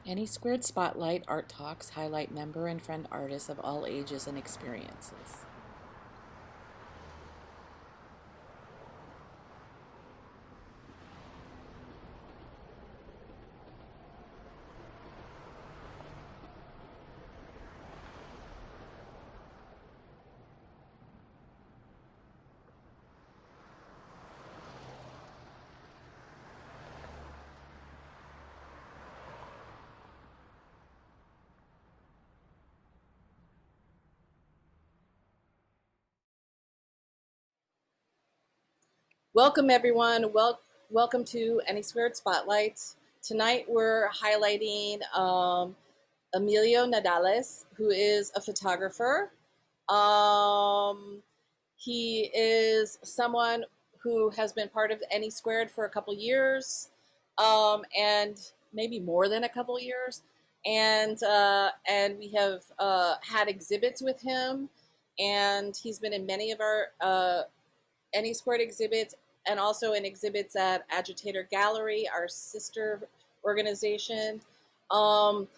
AnySquared Spotlight Art Talks highlight member and friend artists of all ages and experiences. Welcome everyone. Welcome to AnySquared Spotlights. Tonight we're highlighting Emilio Nadales, who is a photographer. He is someone who has been part of AnySquared for a couple years, and maybe more than a couple years. And we have had exhibits with him, and he's been in many of our AnySquared exhibits, and also in exhibits at Agitator Gallery, our sister organization. Um,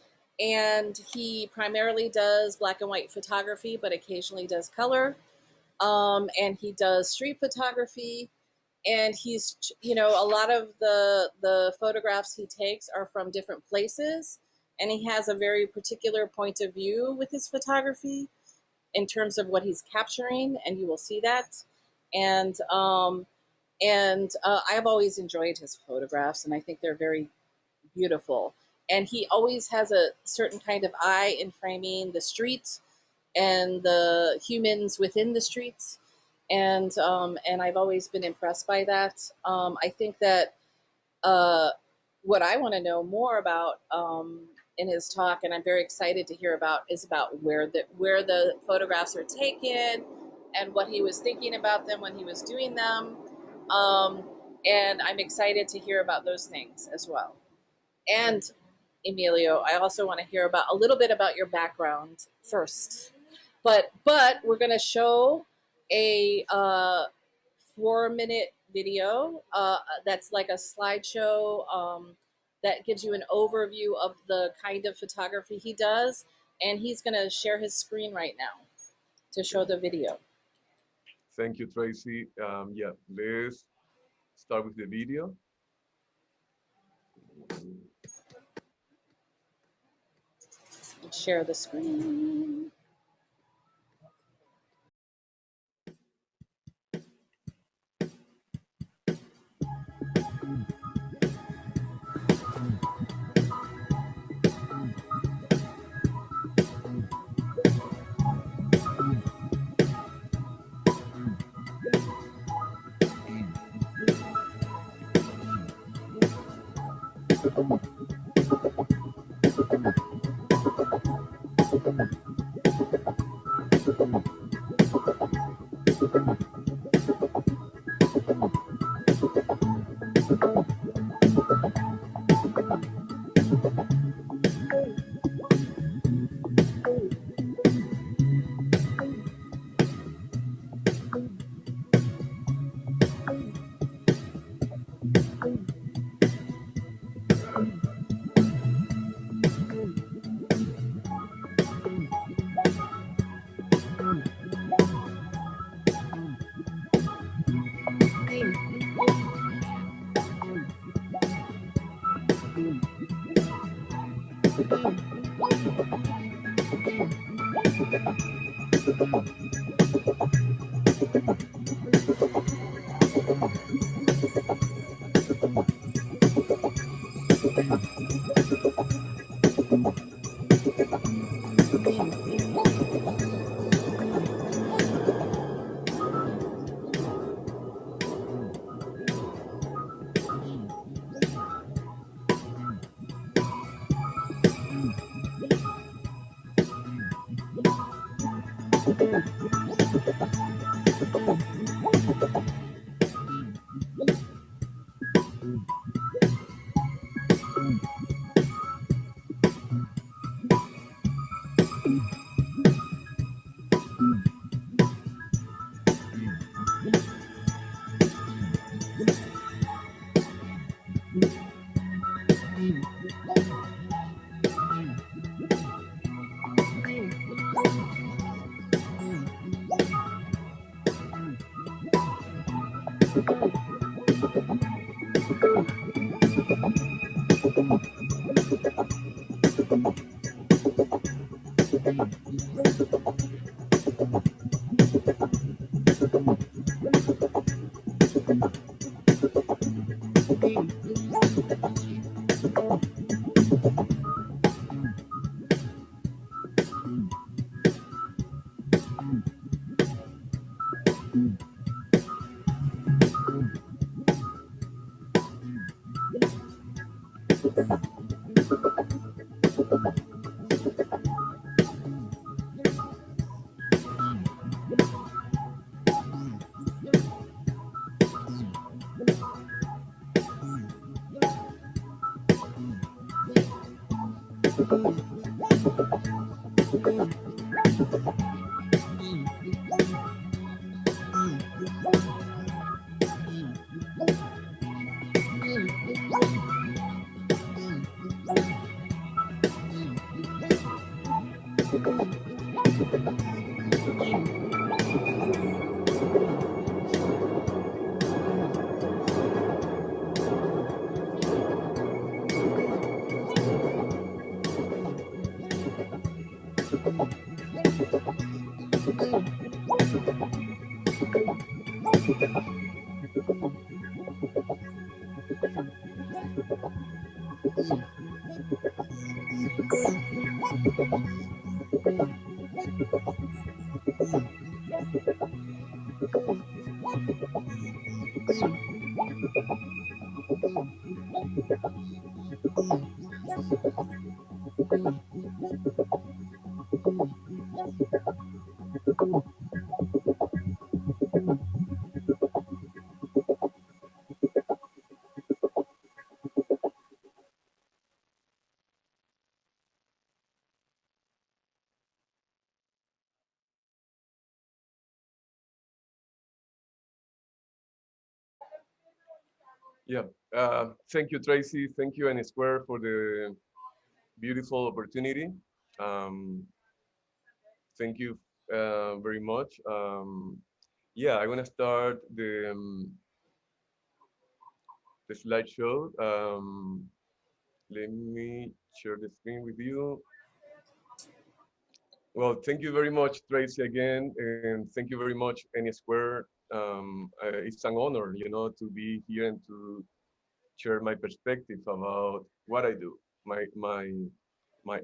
and he primarily does black and white photography, but occasionally does color. And he does street photography. And he's, a lot of the photographs he takes are from different places. And he has a very particular point of view with his photography in terms of what he's capturing, and you will see that. And I've always enjoyed his photographs, and I think they're very beautiful. And he always has a certain kind of eye in framing the streets and the humans within the streets, and I've always been impressed by that. I think that what I want to know more about in his talk, and I'm very excited to hear about, is about where the photographs are taken and what he was thinking about them when he was doing them. Um, and I'm excited to hear about those things as well. And Emilio, I also want to hear about a little bit about your background first. But we're going to show a 4-minute video that's like a slideshow that gives you an overview of the kind of photography he does. And he's going to share his screen right now to show the video. Thank you, Tracy. Yeah, let's start with the video. Share the screen. Yeah. Thank you, Tracy. Thank you, AnySquared, for the beautiful opportunity. Um, thank you very much. Yeah, I'm gonna start the slideshow. Let me share the screen with you. Well, thank you very much, Tracy, again, and thank you very much, AnySquared. It's an honor, to be here and to share my perspective about what I do, my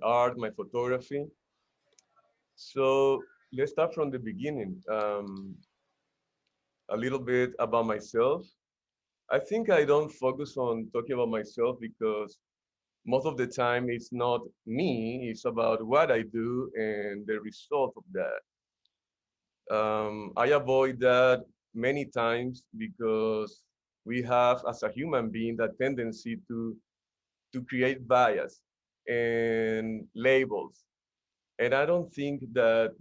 art, my photography. So let's start from the beginning. A little bit about myself. I think I don't focus on talking about myself because most of the time it's not me, it's about what I do and the result of that. I avoid that many times because we have, as a human being, that tendency to create bias and labels. And I don't think that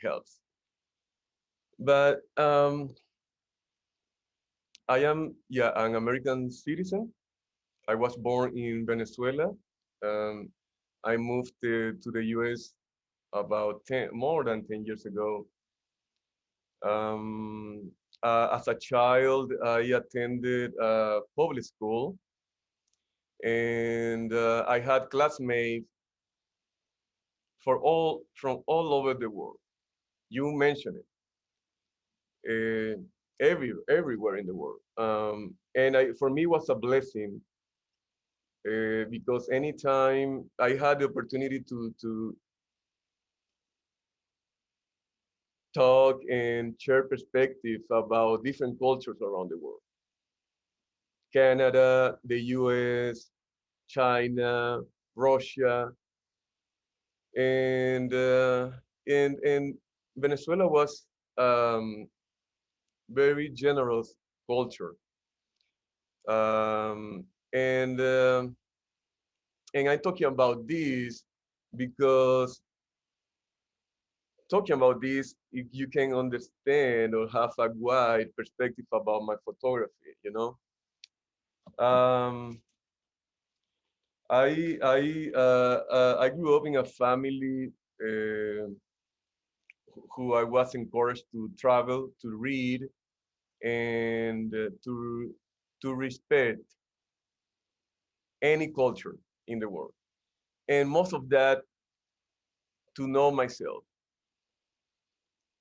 helps. But I am, yeah, an American citizen. I was born in Venezuela. Um, I moved to the US about more than 10 years ago. Um, as a child, I attended public school, and I had classmates from all over the world. You mentioned it, everywhere in the world. And for me, it was a blessing because anytime I had the opportunity to talk and share perspectives about different cultures around the world, Canada, the US, China, Russia, and uh, and Venezuela was very generous culture, um, and um and I'm talking about this because talking about this, you can understand or have a wide perspective about my photography. Um, I grew up in a family uh, who I was encouraged to travel, to read, and to respect any culture. in the world. And most of that to know myself.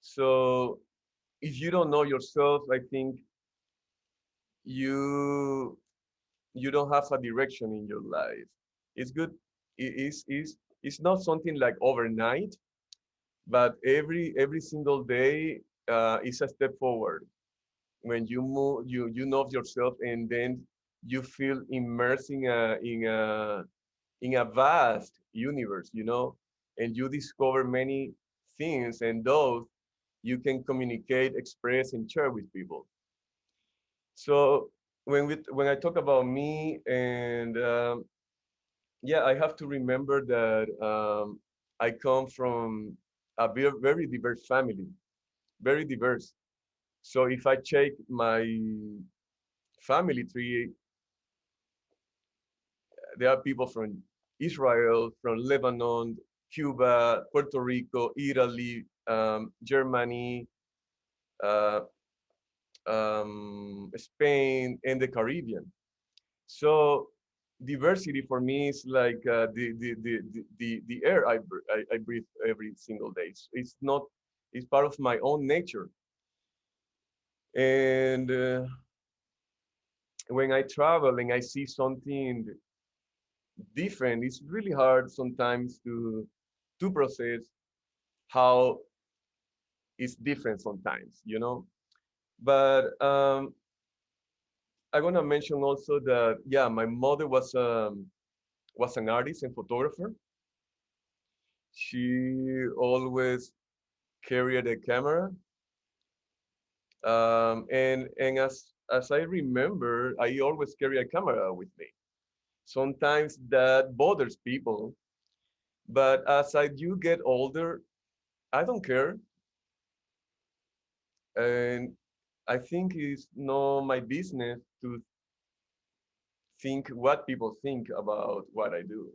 So if you don't know yourself, I think you you don't have a direction in your life. It's good. It's not something like overnight, but every single day is a step forward. When you move, you know yourself, and then you feel immersed in a vast universe, and you discover many things, and those you can communicate, express, and share with people. So when I talk about me, and yeah, I have to remember that I come from a very diverse family, very diverse. So if I check my family tree, there are people from Israel, from Lebanon, Cuba, Puerto Rico, Italy, Germany, uh, Spain, and the Caribbean. So diversity for me is like the air I breathe every single day. It's not, it's part of my own nature. And when I travel and I see something different, it's really hard sometimes to process how it's different sometimes. But I want to mention also that, yeah, my mother was an artist and photographer. She always carried a camera, and as I remember, I always carry a camera with me. Sometimes that bothers people, but as I do get older, I don't care, and I think it's not my business to think what people think about what I do.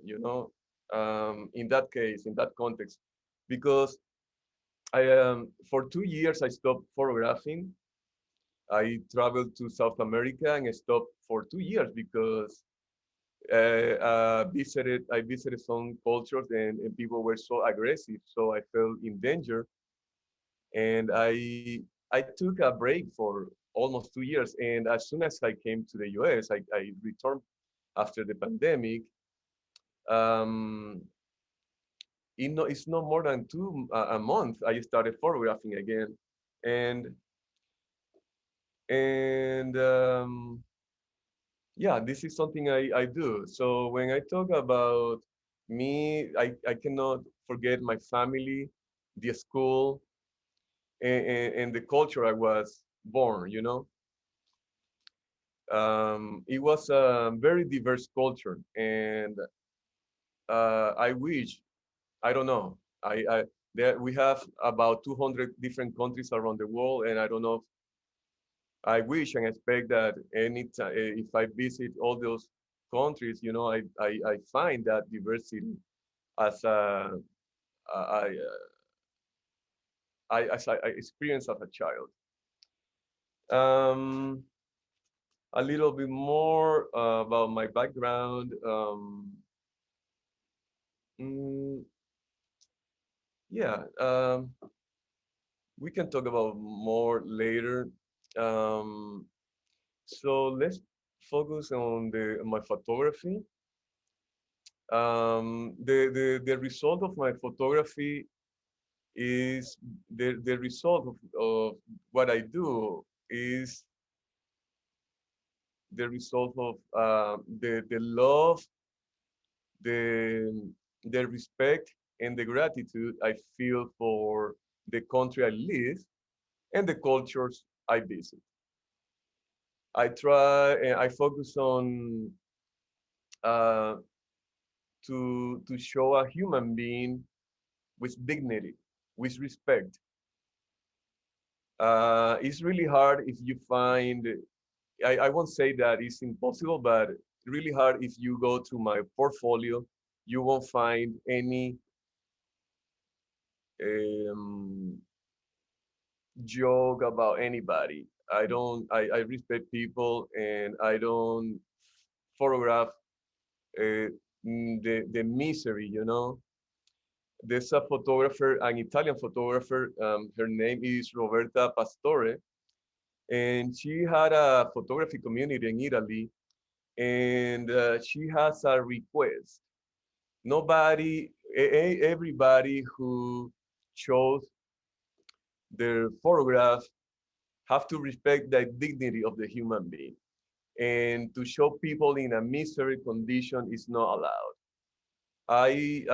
In that case, in that context, because I for 2 years I stopped photographing. I traveled to South America and I stopped for 2 years because I visited some cultures, and people were so aggressive, so I felt in danger, and I took a break for almost 2 years. And as soon as I came to the US, I returned after the pandemic. Um, it's no more than a month I started photographing again, and and yeah, this is something I do. So when I talk about me, I cannot forget my family, the school, and the culture I was born. It was a very diverse culture, and I wish, I don't know, we have about 200 different countries around the world, and I don't know. I wish and expect that anytime if I visit all those countries, I find that diversity as I experienced as a child. Um, a little bit more about my background. Mm, yeah, we can talk about more later. Um, so let's focus on my photography. The result of my photography is the result of what I do is the result of the love, the the respect, and the gratitude I feel for the country I live and the cultures I visit. I try and I focus on uh, to show a human being with dignity, with respect. It's really hard if you find, I won't say that it's impossible, but really hard if you go to my portfolio, you won't find any um, joke about anybody. I respect people, and I don't photograph the misery, There's a photographer, an Italian photographer. Her name is Roberta Pastore, and she had a photography community in Italy, and she has a request. Everybody who chose their photograph have to respect the dignity of the human being, and to show people in a misery condition is not allowed. I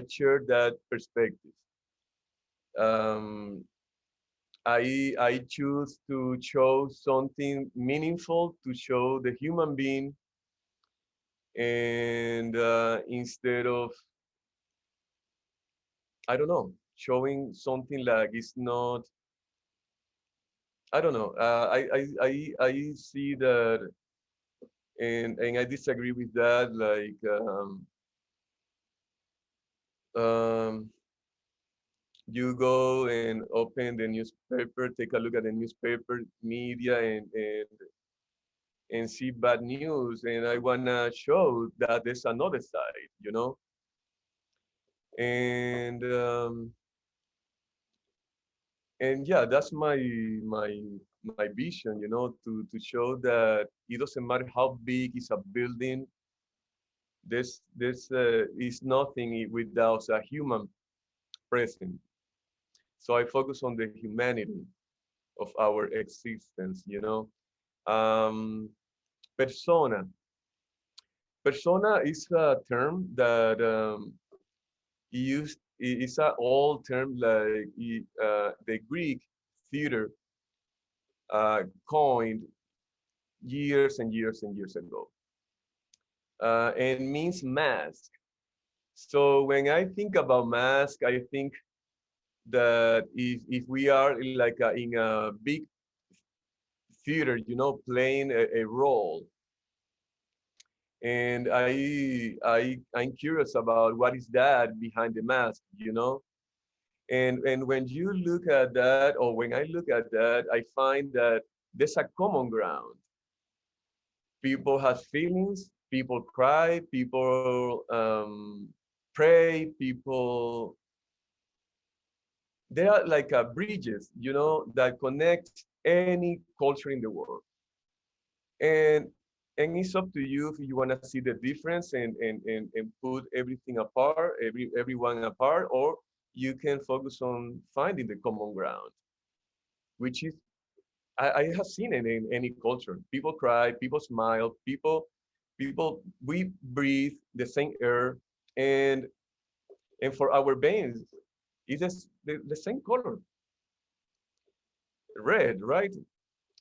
share that perspective. Um, I choose to show something meaningful to show the human being, and instead of, I don't know, showing something like it's not, I don't know. I see that, and I disagree with that. Like, um, you go and open the newspaper, take a look at the newspaper media, and see bad news, and I wanna show that there's another side. And and yeah, that's my vision, to show that it doesn't matter how big is a building. This is nothing without a human present. So I focus on the humanity of our existence. Um, persona. Persona is a term that is an old term, like the Greek theater coined years and years and years ago, and means mask. So when I think about mask, I think that if we are in a big theater, playing a role, and I'm curious about what is that behind the mask. And when you look at that, or when I look at that, I find that there's a common ground. People have feelings, people cry, people pray, people. They are like bridges, that connect any culture in the world. And and it's up to you if you want to see the difference, and put everything apart, everyone apart, or you can focus on finding the common ground, which is, I have seen it in any culture. People cry, people smile, we breathe the same air, and for our veins, it's just the same color, red, right?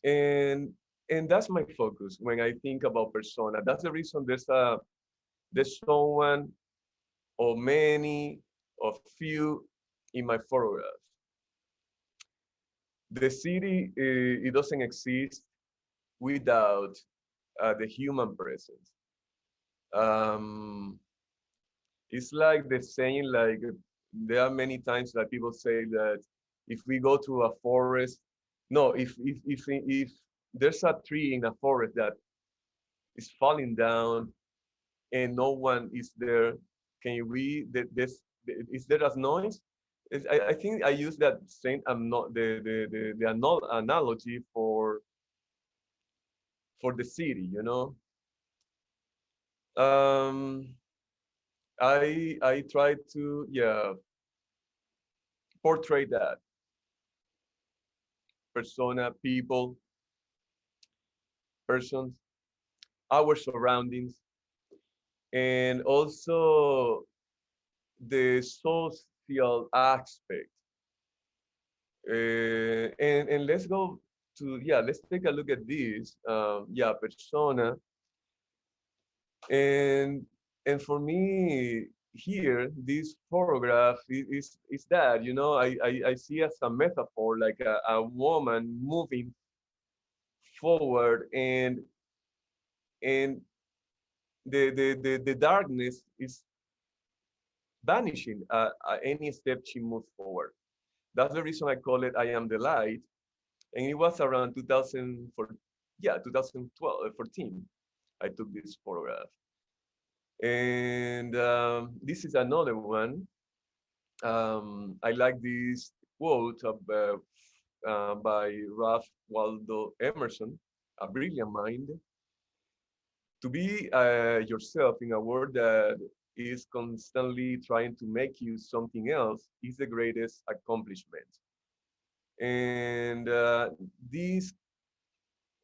And that's my focus when I think about persona. That's the reason there's someone, or many, or few in my photographs. The city, it doesn't exist without the human presence. Um, it's like the saying, like, there are many times that people say that if we go to a forest, no, if there's a tree in a forest that is falling down and no one is there, can we, is there a noise? I think I use that same, not the analogy for the city. um I try to, yeah, portray that persona, people, persons, our surroundings, and also the social aspect. And let's go to, yeah, let's take a look at this. Yeah, persona. And for me here, this photograph is that, I see as a metaphor, like a woman moving forward, and the darkness is vanishing at any step she moves forward. That's the reason I call it I Am the Light. And it was around 2004, yeah, 2012, 14, I took this photograph. And this is another one. I like this quote by Ralph Waldo Emerson, a brilliant mind. To be yourself in a world that is constantly trying to make you something else is the greatest accomplishment. And this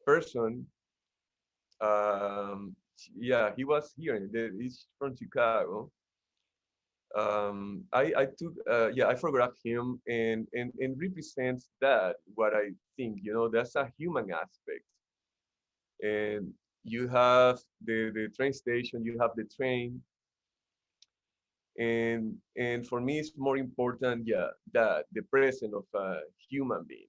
person, yeah, he was here. He's from Chicago. I took, yeah, I photographed him, and represents that what I think. That's a human aspect. And you have the train station, you have the train, and for me it's more important, yeah, that the presence of a human being.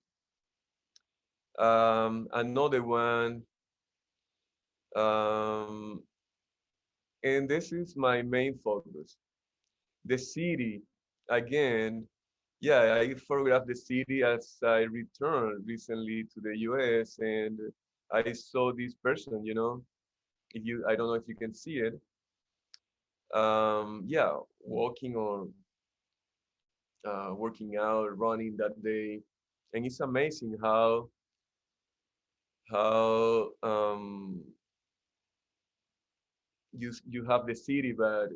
Another one, um, and this is my main focus, the city. Again, yeah, I photographed the city as I returned recently to the US, and I saw this person, if you, I don't know if you can see it, yeah, walking or working out, running that day. And it's amazing how you have the city, but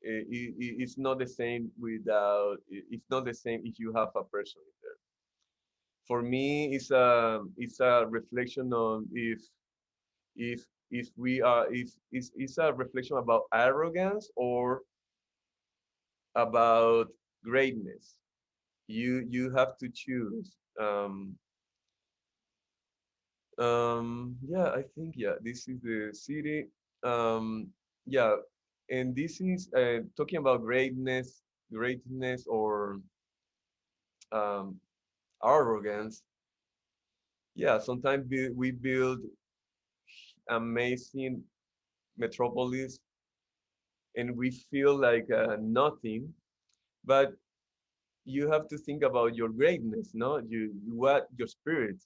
it's not the same without. It's not the same if you have a person there. For me, it's a reflection on if we are if it's a reflection about arrogance or about greatness. You have to choose. Yeah, I think, yeah, this is the city. Yeah, and this is talking about greatness or um, arrogance. Yeah, sometimes we build amazing metropolis and we feel like nothing, but you have to think about your greatness, no? What your spirit.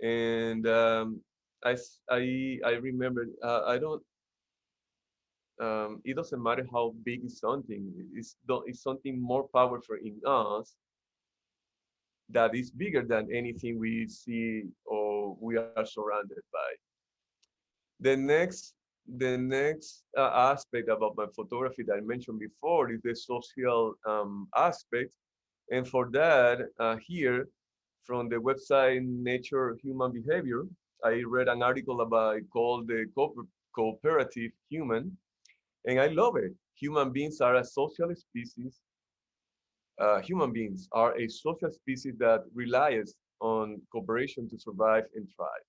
And I remember, I don't it doesn't matter how big is something. It's something more powerful in us that is bigger than anything we see or we are surrounded by. The next, the next aspect about my photography that I mentioned before is the social aspect. And for that, here from the website Nature Human Behavior, I read an article about called the cooperative human. And I love it. Human beings are a social species that relies on cooperation to survive and thrive.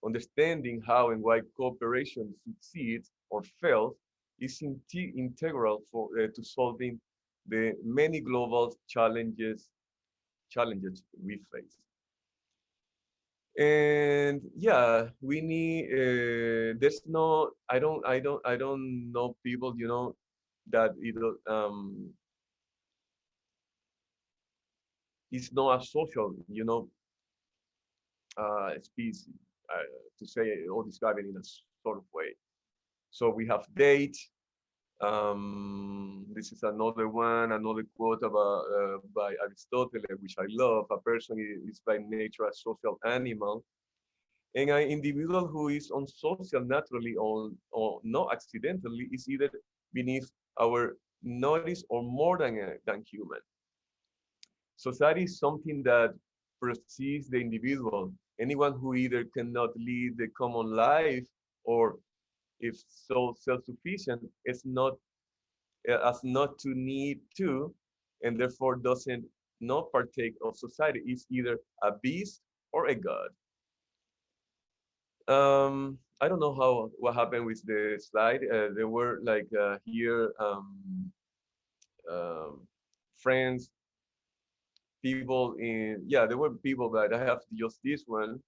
Understanding how and why cooperation succeeds or fails is integral to solving the many global challenges we face. And yeah, we need. There's no. I don't know people. That it's not a social. Species, to say or describe it in a sort of way. So we have date. This is another one, another quote by Aristotle, which I love. A person is by nature a social animal, and an individual who is unsocial naturally or not accidentally is either beneath our notice or more than human. Society is something that precedes the individual. Anyone who either cannot lead the common life or if so self-sufficient is not as not to need to, and therefore doesn't not partake of society, is either a beast or a god. I don't know what happened with the slide. There were like here um, friends, people in, yeah, there were people, but I have just this one.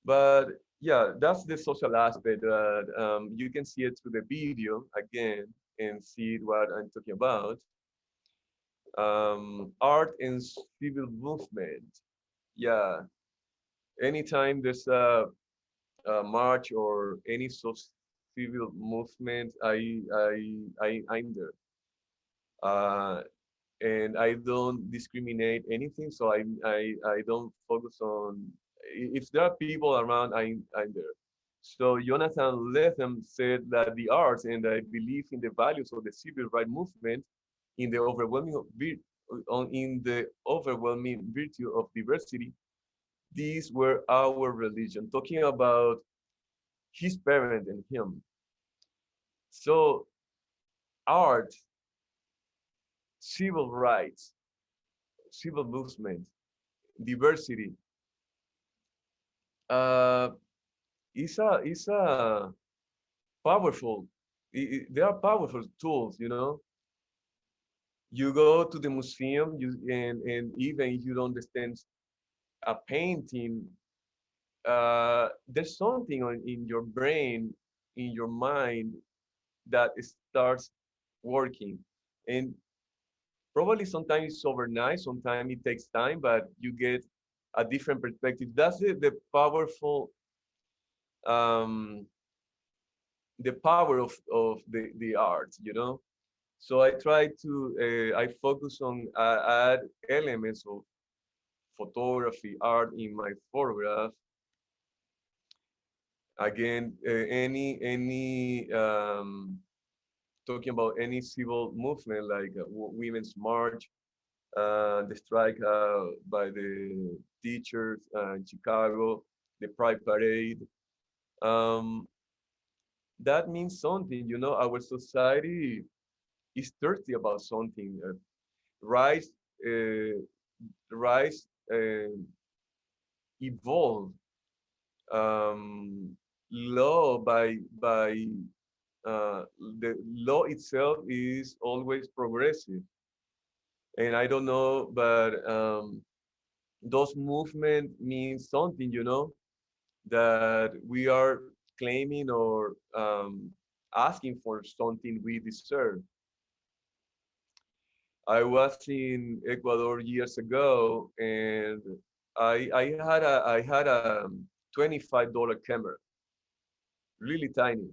But yeah, that's the social aspect that you can see it through the video again and see what I'm talking about. Art and civil movement. Yeah, anytime there's a march or any civil movement, I'm there. Uh, and I don't discriminate anything. So I don't focus on if there are people around, I'm there. So Jonathan Lethem said that the arts and I believe in the values of the civil rights movement in the in the overwhelming virtue of diversity. These were our religion. Talking about his parent and him. So art, civil rights, civil movement, diversity. Uh, is a powerful. They are powerful tools. You go to the museum, and even if you don't understand a painting, there's something in your brain, in your mind that starts working, and probably sometimes it's overnight, sometimes it takes time, but you get a different perspective. That's the powerful um, the power of the art, So I try to I focus on add elements of photography, art in my photograph. Again, talking about any civil movement like Women's March, the strike by the teachers in Chicago, the Pride Parade. Um, that means something, our society is thirsty about something. Rise, uh, rise, evolve. Law by the law itself is always progressive, and I don't know, but those movement means something, that we are claiming or asking for something we deserve. I was in Ecuador years ago, and I had a $25 camera, really tiny,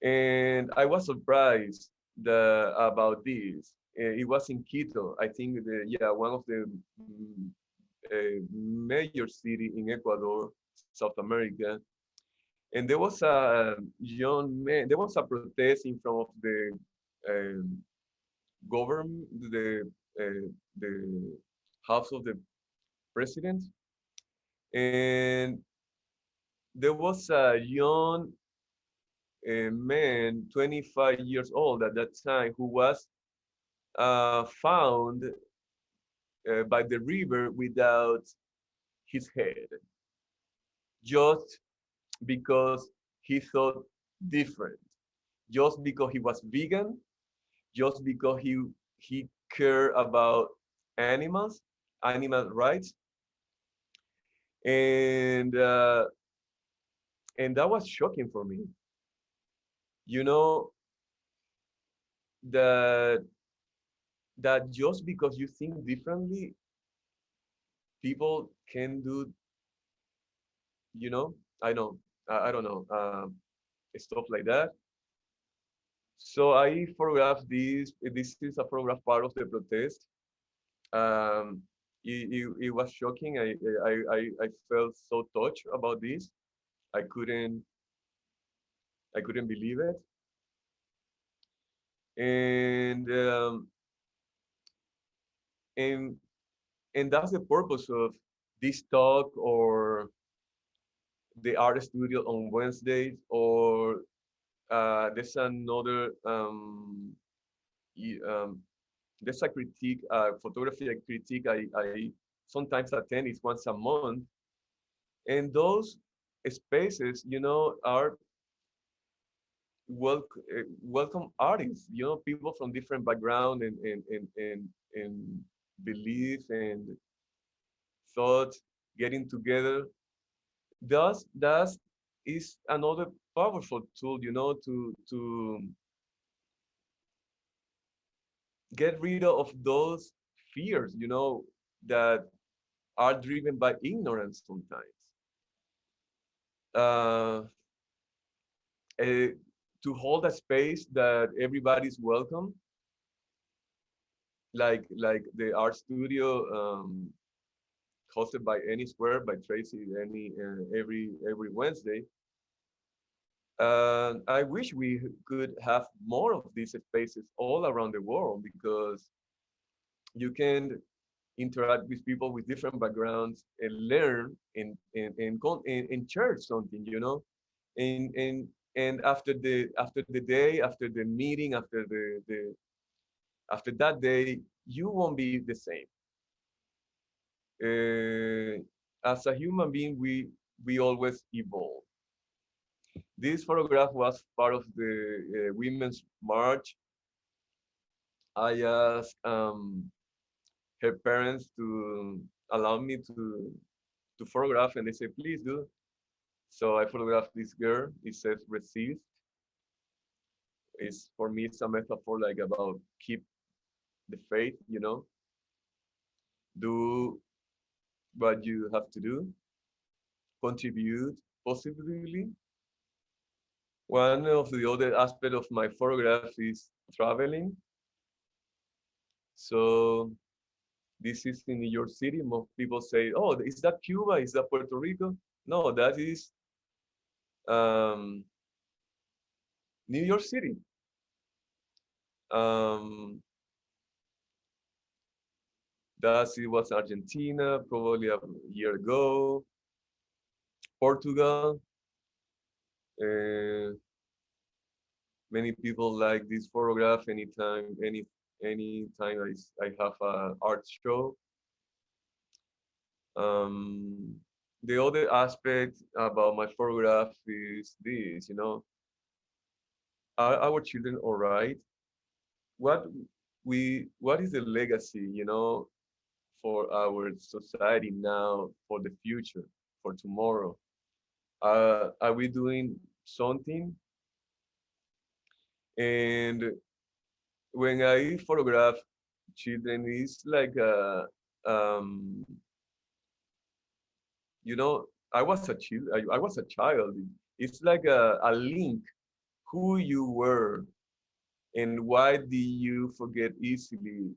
and I was surprised about this. It was in Quito, I think, one of the major city in Ecuador, South America. And there was a young man. There was a protest in front of the um, government, the house of the president, and there was a young man, 25 years old at that time, who was found by the river without his head, just because he thought different, just because he was vegan, just because he cared about animals, animal rights, and uh, and that was shocking for me. You know that that just because you think differently, people can do. I know. I don't know. Stuff like that. So I photographed this. This is a photograph part of the protest. Um, it was shocking. I felt so touched about this. I couldn't I couldn't believe it. And and and that's the purpose of this talk or the art studio on Wednesdays, or there's another there's a critique, photography critique I sometimes attend. It's once a month, and those spaces, are welcome artists, people from different background and beliefs and thoughts getting together. Thus is another powerful tool, to get rid of those fears, that are driven by ignorance sometimes. Uh, uh, to hold a space that everybody's welcome, like the art studio hosted by AnySquared by Tracy every Wednesday. I wish we could have more of these spaces all around the world because you can interact with people with different backgrounds and learn and share something, you know. And after the day, after the meeting, after that day, you won't be the same. As a human being, we always evolve. This photograph was part of the Women's March. I asked her parents to allow me to photograph, and they said, please do. So I photographed this girl. It says resist. It's for me, it's a metaphor like about keep the faith, you know, do what you have to do, contribute positively. One of the other aspects of my photographs is traveling. So this is in New York City. Most people say, "Oh, is that Cuba? Is that Puerto Rico?" No, that is um, New York City. Um, that it was Argentina, probably a year ago. Portugal. Uh, Many people like this photograph anytime I have an art show. Um, the other aspect about my photograph is this, you know, are our children all right? What what is the legacy, you know, for our society now, for the future, for tomorrow? Are we doing something? And when I photograph children, it's like um, you know, I was a child. It's like a link who you were and why do you forget easily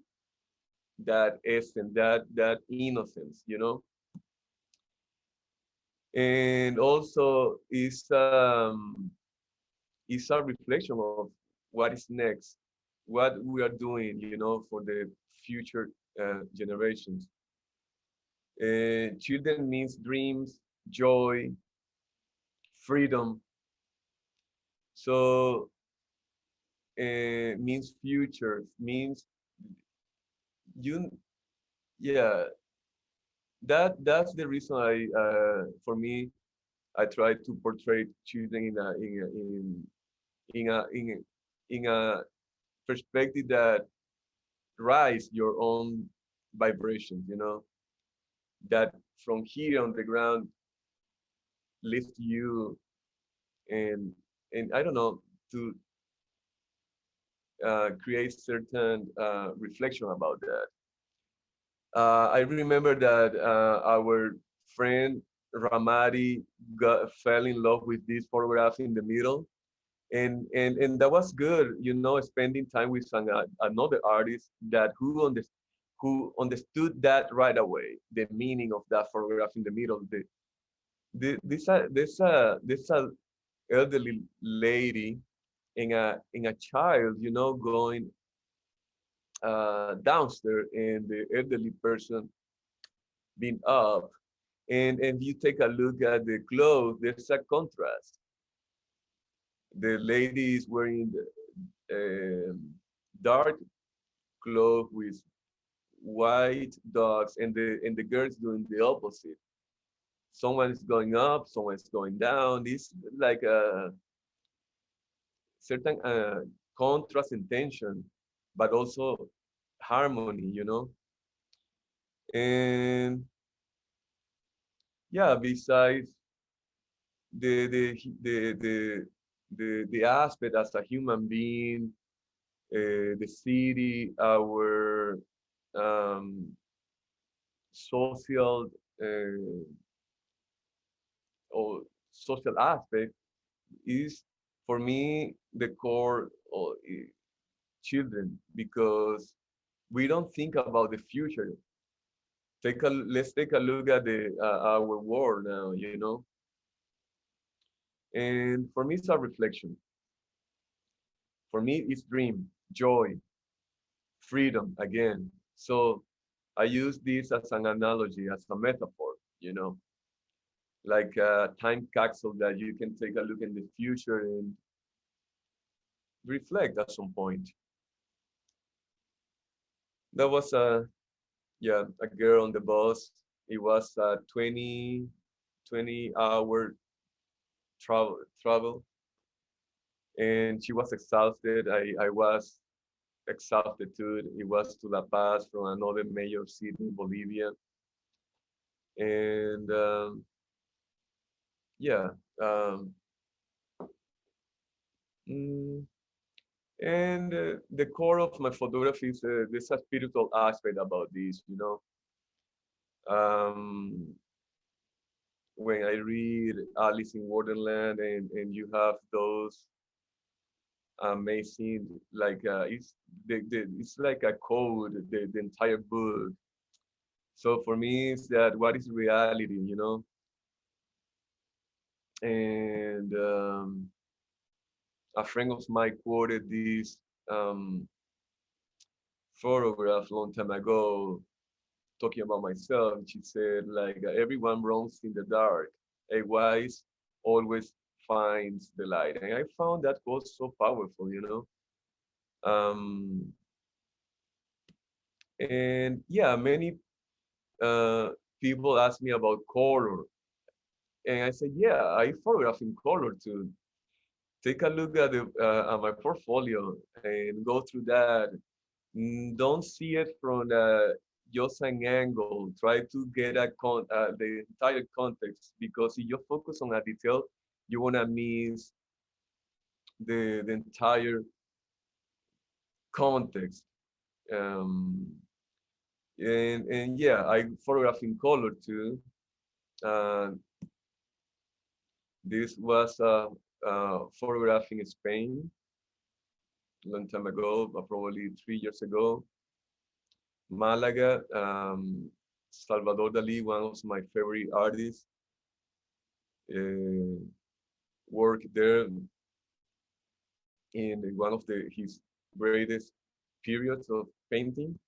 that essence, that innocence, you know? And also it's a reflection of what is next, what we are doing, you know, for the future generations. Children means dreams, joy, freedom. So means future, means you, yeah, that's the reason for me, I try to portray children in a in a, in a perspective that rise your own vibrations, you know, that from here on the ground lift you and I don't know to create certain reflection about that. I remember that our friend Ramadi fell in love with this photograph in the middle, and that was good, you know, spending time with another artist that who understood that right away, the meaning of that photograph in the middle. This elderly lady and a child, you know, going downstairs, and the elderly person being up. And you take a look at the clothes, there's a contrast. The lady is wearing dark clothes with white dogs, and the girl's doing the opposite. Someone is going up, someone is going down. This like a certain contrast and tension, but also harmony, you know. And yeah, besides the the the the the aspect as a human being, the city, our um, social or social aspect is for me, the core of children, because we don't think about the future. Let's take a look at our world now, you know. And for me, it's a reflection. For me, it's dream, joy, freedom again. So I use this as an analogy, as a metaphor, you know, like a time capsule that you can take a look in the future and reflect at some point. That was a girl on the bus. It was a 20 hour travel, and she was exhausted. I was exhausted too. It was to La Paz from another major city in Bolivia. And yeah, um, mm, and the core of my photography is there's a spiritual aspect about this, you know. Um, when I read Alice in Wonderland and you have those amazing, like it's like a code, the entire book. So for me, it's that what is reality, you know? And a friend of mine quoted this um, photograph a long time ago, talking about myself. She said, like, everyone runs in the dark. A wise always finds the light. And I found that quote so powerful, you know. Um, and yeah, many uh, people ask me about color. And I said, yeah, I photograph in color too. Take a look at at my portfolio and go through that. Don't see it from just an angle. Try to get the entire context, because if you focus on a detail, you wanna miss the entire context. Um, and yeah, I photograph in color too. Uh, this was a photograph in Spain a long time ago, probably 3 years ago. Malaga, Salvador Dali, one of my favorite artists, uh, worked there in one of his greatest periods of painting.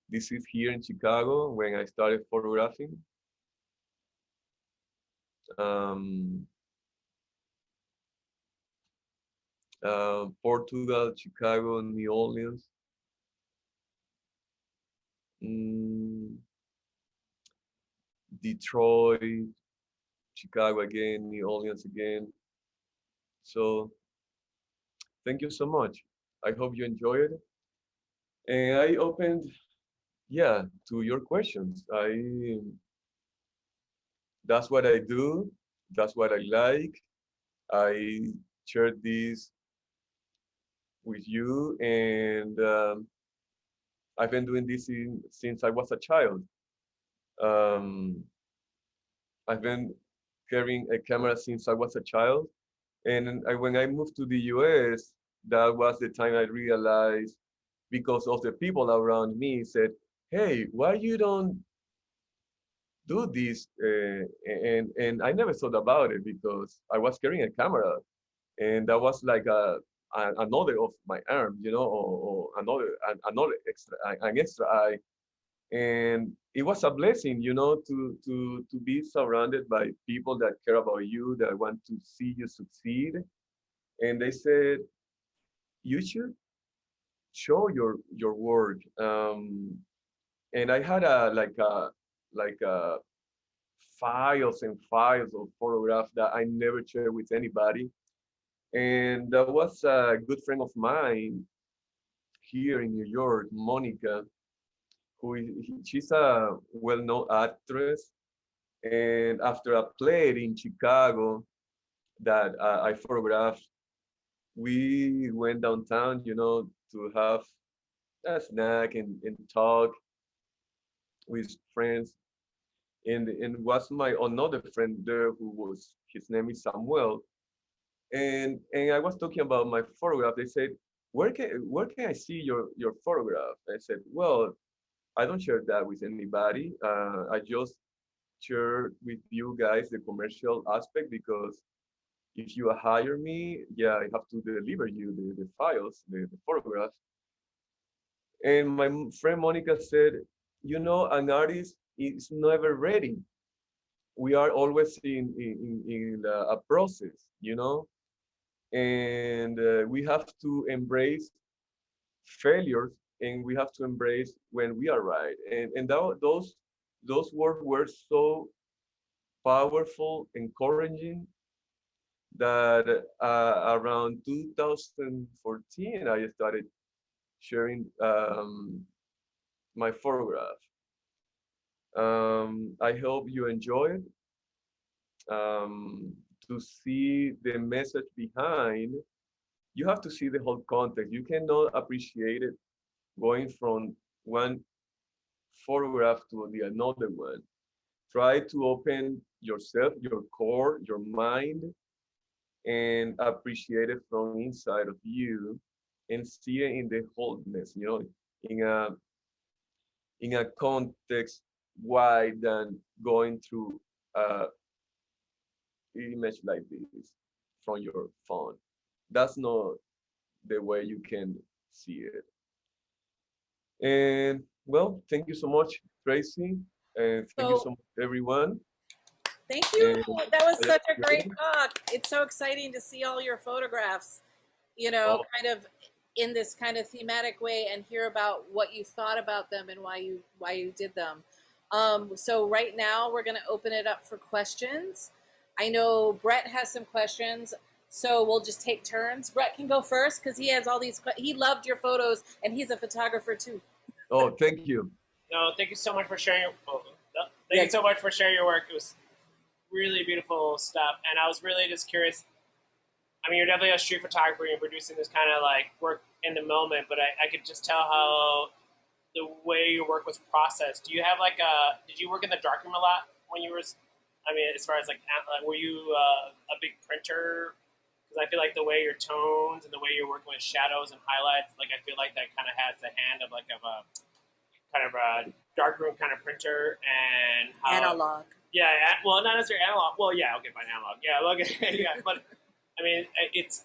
This is here in Chicago when I started photographing. Um, Portugal, Chicago, New Orleans, mm, Detroit, Chicago again, New Orleans again. So thank you so much. I hope you enjoyed it. And I opened, yeah, to your questions. That's what I do. That's what I like. I shared this with you, and I've been doing this since I was a child. Um, I've been carrying a camera since I was a child, and when I moved to the US, that was the time I realized, because of the people around me said, "Hey, why you don't do this?" And I never thought about it because I was carrying a camera, and that was like another of my arm, you know, or another extra an extra eye. And it was a blessing, you know, to be surrounded by people that care about you, that want to see you succeed. And they said you should show your work. And I had a files and files of photographs that I never shared with anybody. And there was a good friend of mine here in New York, Monica, she's a well-known actress. And after a play in Chicago that I photographed, we went downtown, you know, to have a snack and talk with friends. And was my another friend there, who was, his name is Samuel. And I was talking about my photograph. They said, where can I see your photograph? I said, well, I don't share that with anybody. I just share with you guys the commercial aspect because if you hire me, yeah, I have to deliver you the files, the photographs. And my friend Monica said, an artist is never ready. We are always in a process, and we have to embrace failures, and we have to embrace when we are right. And those words were so powerful, encouraging, that around 2014 I started sharing my photograph. I hope you enjoy it. To see the message behind, you have to see the whole context. You cannot appreciate it going from one photograph to the another one. Try to open yourself, your core, your mind, and appreciate it from inside of you, and see it in the wholeness, in a context wide than going through a image like this from your phone. That's not the way you can see it. And well, thank you so much, Tracy, and thank you So so much, everyone. thank you. And That was I such a great appreciate it. talk. It's so exciting to see all your photographs, Oh, kind of in this kind of thematic way, and hear about what you thought about them and why you did them. So right now we're going to open it up for questions. I know Brett has some questions, so we'll just take turns. Brett can go first because he has all these. He loved your photos, and he's a photographer too. oh, thank you. No, thank you so much for sharing. Thank you Yes. so much for sharing your work. It was really beautiful stuff, and I was really just curious. I mean, you're definitely a street photographer. You're producing this kind of like work in the moment, but I could just tell how the way your work was processed. Do you have like a? Did you work in the darkroom a lot when you were? I mean, as far as like, were you a big printer? Because I feel like the way your tones and the way you're working with shadows and highlights, like I feel like that kind of has the hand of like of a kind of a darkroom kind of printer, and how Analog. yeah, well, not necessarily analog. Well, yeah, okay, fine, analog. Yeah, okay, yeah, but I mean, it's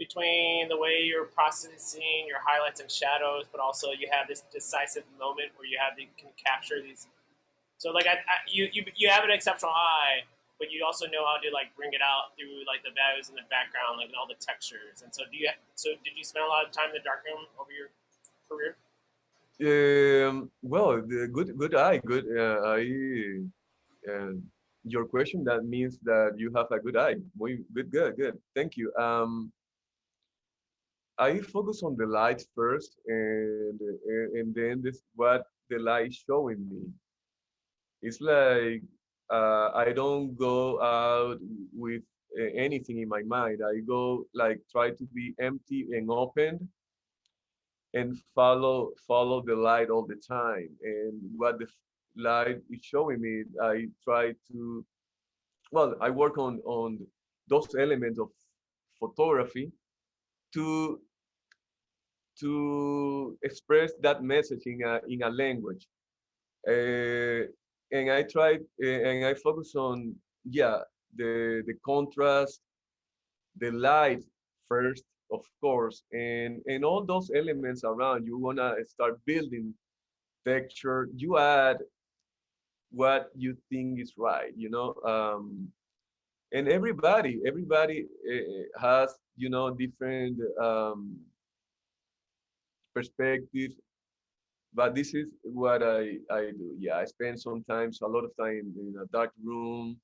between the way you're processing your highlights and shadows, but also you have this decisive moment where you have to can capture these. So like, you have an exceptional eye, but you also know how to like bring it out through like the values in the background, like and all the textures. And so So did you spend a lot of time in the darkroom over your career? Well, the good eye, good eye. Uh, your question, that means that you have a good eye. Muy good, good, good. Thank you. I focus on the light first, and then this what the light is showing me. It's like I don't go out with anything in my mind. I go like try to be empty and open, and follow the light all the time. And what the light is showing me, I try to, well, I work on those elements of photography to express that message in a language. Uh, and I try and I focus on, yeah, the contrast, the light first, of course, and all those elements around. You wanna start building texture. You add what you think is right, and everybody has, different perspectives. But this is what I do. Yeah, I spend sometimes a lot of time in a dark room,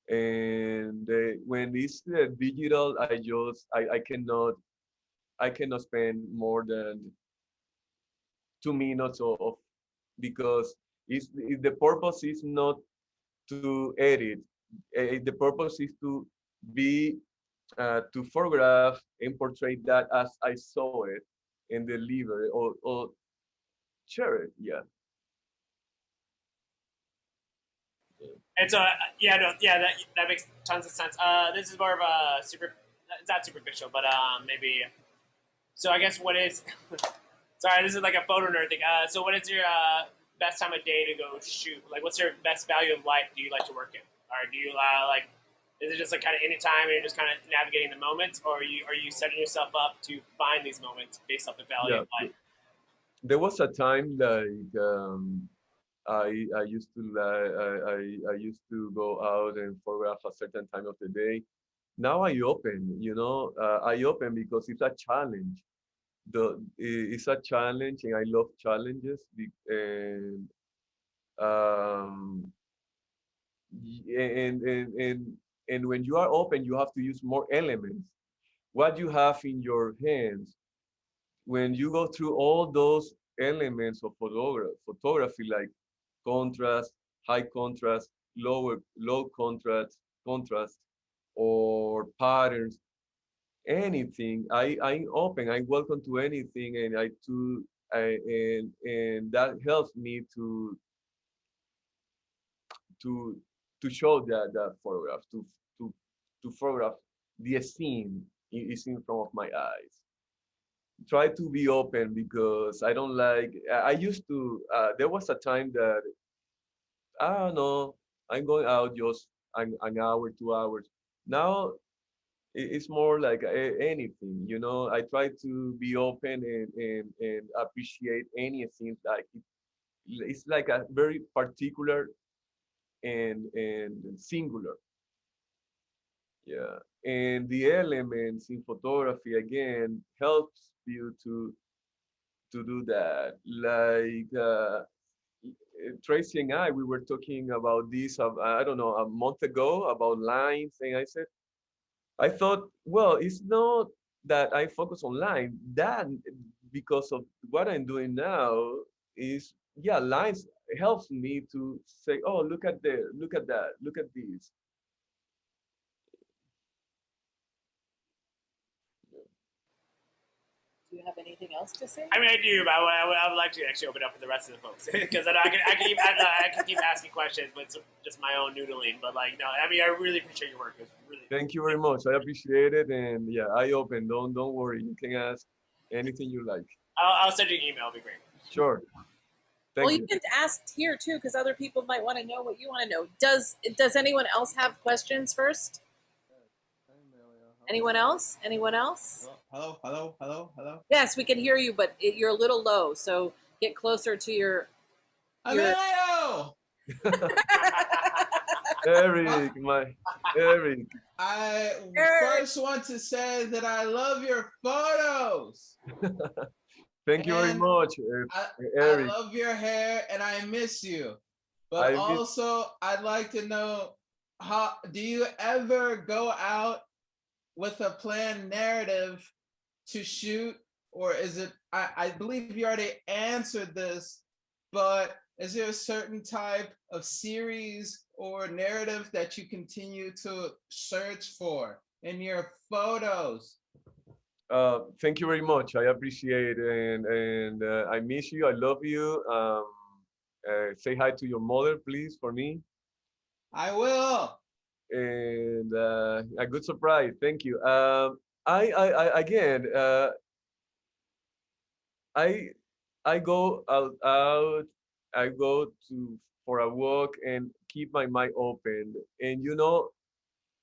and when it's digital, I cannot spend more than 2 minutes because the purpose is not to edit. The purpose is to photograph and portray that as I saw it and deliver it, or share it. Yeah. And so, yeah, no, yeah, that makes tons of sense. This is more of a super it's not superficial, but maybe. So I guess what is? Sorry, this is like a photo nerd thing. So what is your best time of day to go shoot? Like, what's your best value of light do you like to work in? Or do you like? Is it just like kind of any time and you're just kind of navigating the moments, or are you setting yourself up to find these moments based off the value Yeah, of light? there was a time like I used to I used to go out and photograph a certain time of the day. Now I open, I open because it's a challenge. It's a challenge, and I love challenges. And um, and when you are open, you have to use more elements. What you have in your hands, when you go through all those elements of photography, like contrast, high contrast, low contrast, or patterns, anything. I'm open. I'm welcome to anything, and and that helps me to to show that photograph, to to photograph the scene is in front of my eyes. Try to be open because I don't like. I used to. There was a time that I don't know. I'm going out just an hour, 2 hours. Now it's more like anything. I try to be open and appreciate anything. Like it's like a very particular and singular. Yeah, and the elements in photography again helps you to do that. Like Tracy and I, we were talking about this. I don't know, a month ago about lines, and I thought, well, it's not that I focus on line. That because of what I'm doing now is, yeah, lines helps me to say, oh, look at there, look at that, look at this. Do you have anything else to say? I mean, I do, but I would like to actually open up for the rest of the folks because I can keep asking questions, but it's just my own noodling. But like, no, I mean, I really appreciate your work. It's really. Thank you very much. I appreciate it, and yeah, I open. Don't worry. You can ask anything you like. I'll send you an email. It'll be great. Sure. Well, Thank you you. can ask here too, because other people might want to know what you want to know. Does anyone else have questions first? Anyone else? Anyone else? Hello, hello, hello, hello. Yes, we can hear you, but you're a little low, so get closer to your. Emilio! Eric, Eric. I Eric! first want to say that I love your photos. Thank you very And much, I Eric. love your hair and I miss you. But I miss. also, I'd like to know, how do you ever go out with a planned narrative to shoot? Or is it, I believe you already answered this, but is there a certain type of series or narrative that you continue to search for in your photos? Thank you very much. I appreciate it, and I miss you. I love you. Say hi to your mother, please, for me. I will. And a good surprise. Thank you. I again, I I go out. I go to for a walk and keep my mind open. And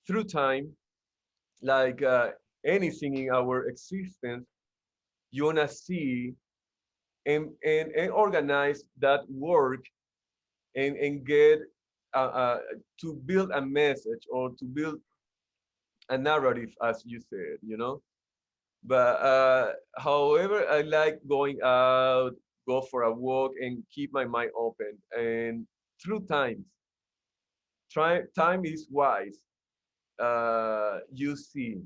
through time, like anything in our existence, you wanna see and organize that work and get to build a message or to build a narrative, as you said. But however, I like going out, go for a walk, and keep my mind open. And through time is wise. You see,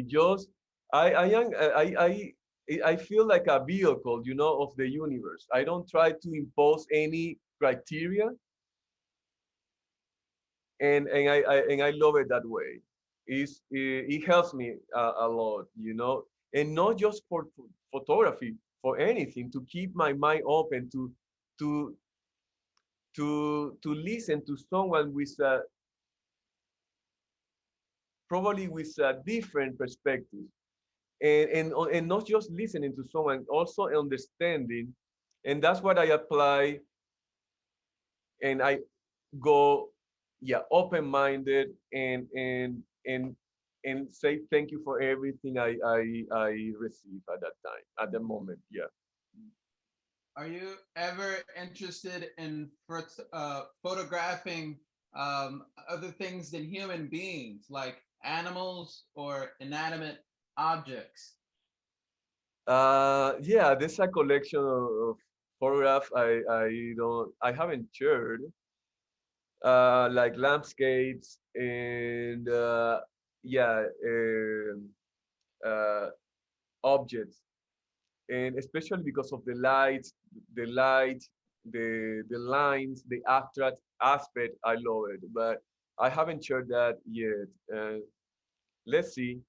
just I am I feel like a vehicle, of the universe. I don't try to impose any criteria, and I love it that way. It helps me a lot, and not just for photography, for anything, to keep my mind open to to listen to someone with probably with a different perspective, and not just listening to someone, also understanding, and that's what I apply, and I go, yeah, open-minded, and say thank you for everything I receive at that time, at the moment. Yeah. Are you ever interested in photographing other things than human beings, like animals or inanimate objects? Yeah, there's a collection of photographs I haven't shared, like landscapes and yeah, uh, objects, and especially because of the light, the lines, the abstract aspect. I love it, but I haven't shared that yet. Let's see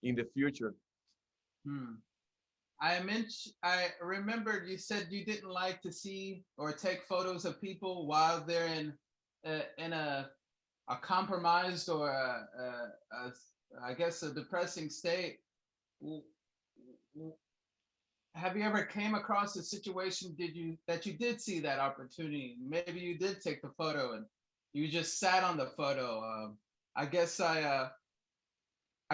in the future. Hmm. I remembered you said you didn't like to see or take photos of people while they're in a compromised or I guess a depressing state. W- w- Have you ever came across a situation that you did see that opportunity? Maybe you did take the photo and you just sat on the photo. I guess I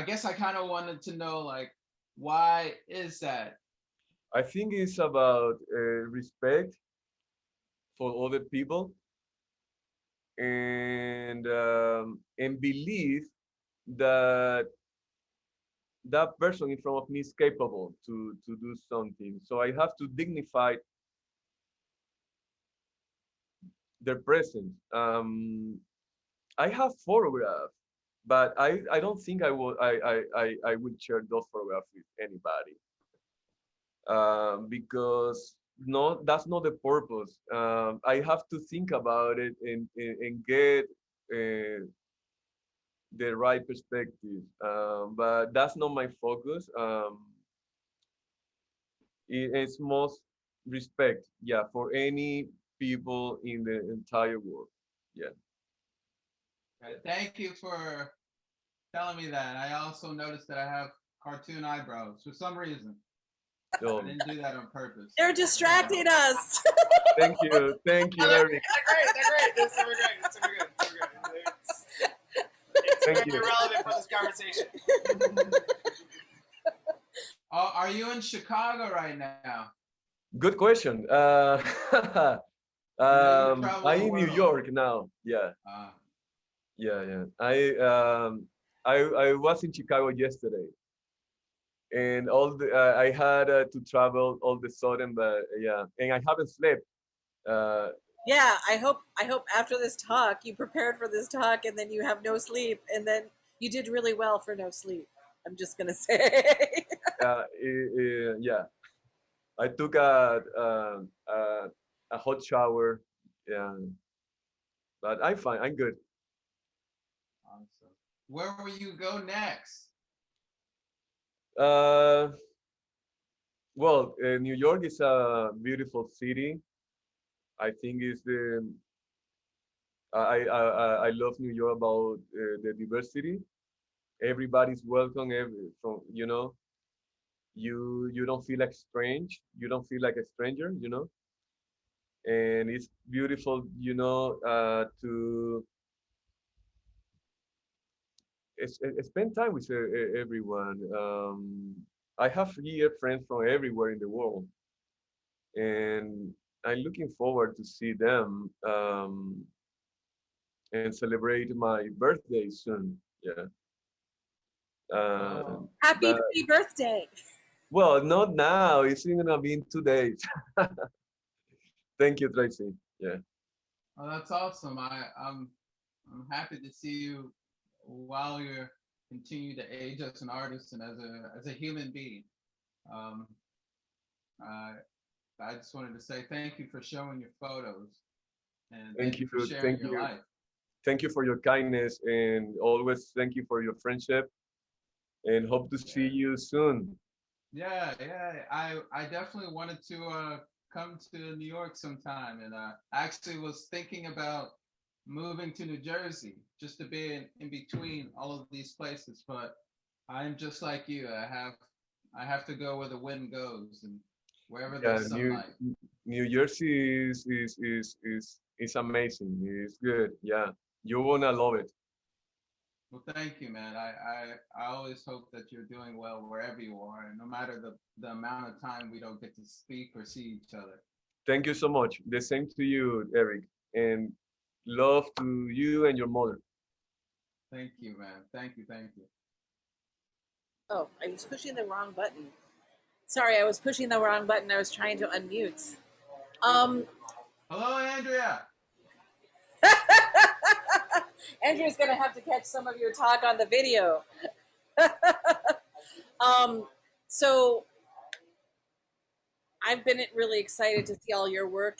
guess I kind of wanted to know like why is that? I think it's about respect for other people, and believe that that person in front of me is capable to do something. So I have to dignify their presence. I have photographs, but I don't think I would share those photographs with anybody, because no, that's not the purpose. I have to think about it and get uh, the right perspective. But that's not my focus. It's most respect, yeah, for any people in the entire world. Yeah. Thank you for telling me that. I also noticed that I have cartoon eyebrows for some reason. I So didn't do that on purpose. They're distracting us. thank you, Oh, they're Eric. great. They're great. They're super great. It's super good. Super good. It's Thank very you. relevant for this conversation. Are you in Chicago right now? Good question. I know you travel I'm the in New world. York now. Yeah, Uh, yeah. I was in Chicago yesterday, and I had to travel all the sudden, but yeah, and I haven't slept. Uh, Yeah, I hope after this talk you prepared for this talk and then you have no sleep and then you did really well for no sleep. I'm just gonna say. yeah, I took a hot shower. Yeah, but I'm fine. I'm good. awesome. Where will you go next? Uh, well, New York is a beautiful city. I think it's the I love New York about the diversity. Everybody's welcome. From you don't feel like strange. You don't feel like a stranger. And it's beautiful. To spend time with everyone. I have here friends from everywhere in the world, and I'm looking forward to see them, and celebrate my birthday soon. Yeah. Uh, Oh, Happy but pre-birthday. well, not now. It's gonna be in 2 days. Thank you, Tracy. Yeah. oh, that's awesome. I'm happy to see you while you're continue to age as an artist and as a human being. Um, uh, I just wanted to say thank you for showing your photos and Thank thank you. you for sharing Thank your you. life. Thank you for your kindness, and always thank you for your friendship, and hope to see Yeah. you soon. Yeah. I definitely wanted to come to New York sometime, and I actually was thinking about moving to New Jersey. just to be in between all of these places. But I'm just like you. I have to go where the wind goes and wherever Yeah, there's sunlight. New Jersey is amazing. It's good. Yeah, you're gonna love it. Well, thank you, man. I always hope that you're doing well wherever you are, and no matter the amount of time we don't get to speak or see each other. Thank you so much. The same to you, Eric, and love to you and your mother. Thank you, man. Thank you. Thank you. Oh, I was pushing the wrong button. Sorry, I was pushing the wrong button. I was trying to unmute. Um, Hello, Andrea. Andrew's going to have to catch some of your talk on the video. So I've been really excited to see all your work.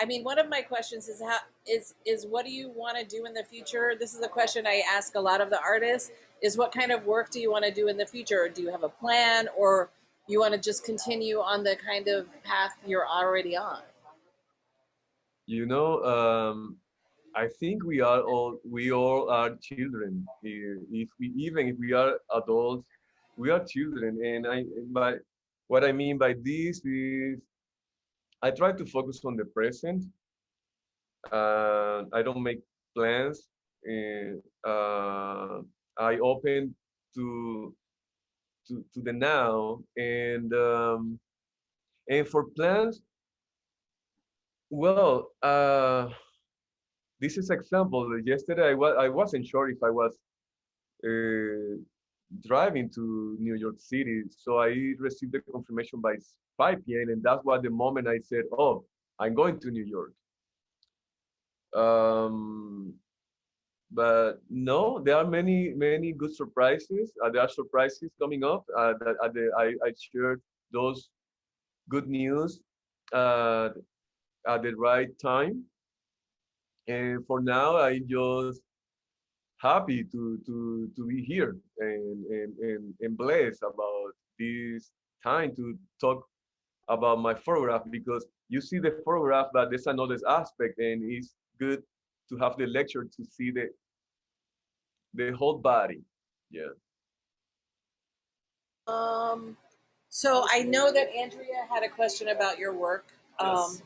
I mean, one of my questions is what do you want to do in the future? This is a question I ask a lot of the artists, is what kind of work do you want to do in the future? Do you have a plan, or you want to just continue on the kind of path you're already on? You know, I think we all are children. If we even if we are adults, we are children. And by what I mean by this is I try to focus on the present. I don't make plans. And, I open to to the now, and for plans, well, this is example. Yesterday, I wasn't sure if I was uh, driving to New York City, so I received the confirmation by 5 p.m. and that's what the moment I said, "Oh, I'm going to New York." Um, but no, there are many good surprises. There are surprises coming up. I shared those good news uh, at the right time, and for now, I just happy to be here and blessed about this time to talk about my photograph, because you see the photograph, but there's another aspect, and it's good to have the lecture to see the whole body. Yeah. Um, so I know that Andrea had a question about your work. Yes.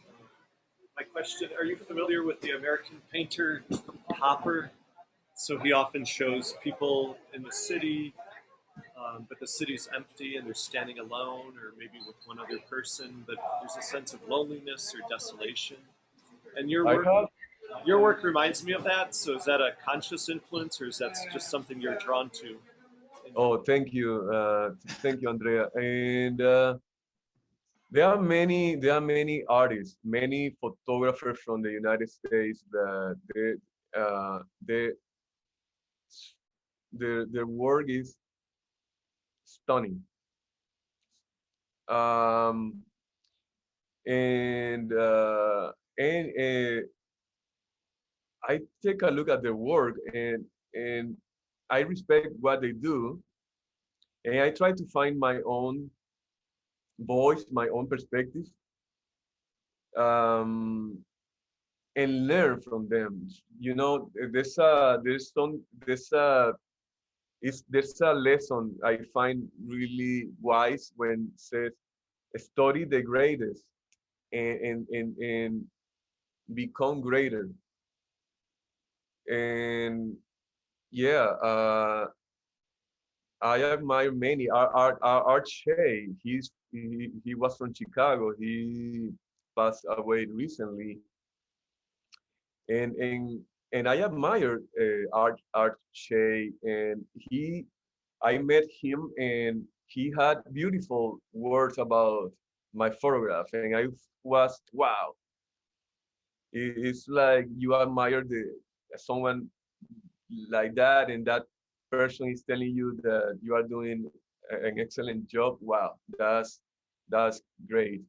My question, are you familiar with the American painter Hopper? So he often shows people in the city, but the city's empty and they're standing alone or maybe with one other person, but there's a sense of loneliness or desolation. And I have your work reminds me of that. So is that a conscious influence or is that just something you're drawn to? Oh, thank you, Andrea. And there are many artists, many photographers from the United States that uh, they their work is stunning. Um, and uh, and I take a look at their work, and I respect what they do, and I try to find my own voice, my own perspective, um, and learn from them. You know, there's a lesson I find really wise when it says study the greatest and become greater. And yeah, I admire many. Art Shea, he was from Chicago. He passed away recently, and and and I admire Art Shea, and I met him, and he had beautiful words about my photograph, and I was wow. It's like you admire the someone like that, and that person is telling you that you are doing an excellent job. Wow, that's great.